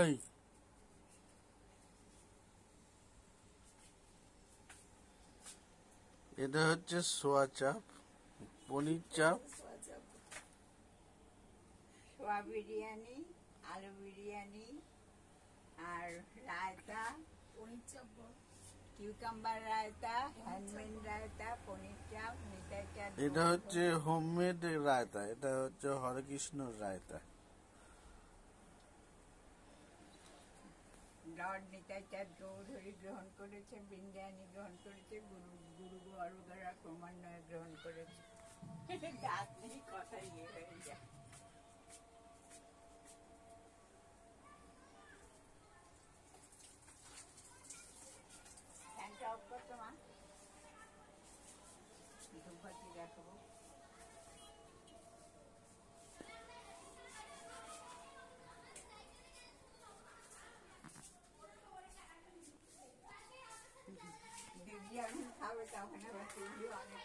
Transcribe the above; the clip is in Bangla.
এই এটা হচ্ছে সোয়া চাপ, পনির চাপ, সোয়া বিরিয়ানি, আলু বিরিয়ানি, আর রায়তা, পনির চাপ, কিউকাম্বার রায়তা, হ্যান্ডমেড রায়তা, পনির চাপ, মিঠাই চাপ। এটা হচ্ছে হোমমেড রায়তা, এটা হচ্ছে হরেকৃষ্ণ রায়তা। লর্ড নিতাই চাঁদ চৌধুরী গ্রহণ করেছে, বিরিয়ানি গ্রহণ করেছে, গুরু গুরু বড়রা ক্রমান্বয়ে গ্রহণ করেছে। গাছ নেই, কথা ইয়ে হয়ে যায়। ফ্যানটা অফ করতো মা, ধূপবাতি দেখাবো। দিদি আমি খাবে তখন আবার তুলিও অনেক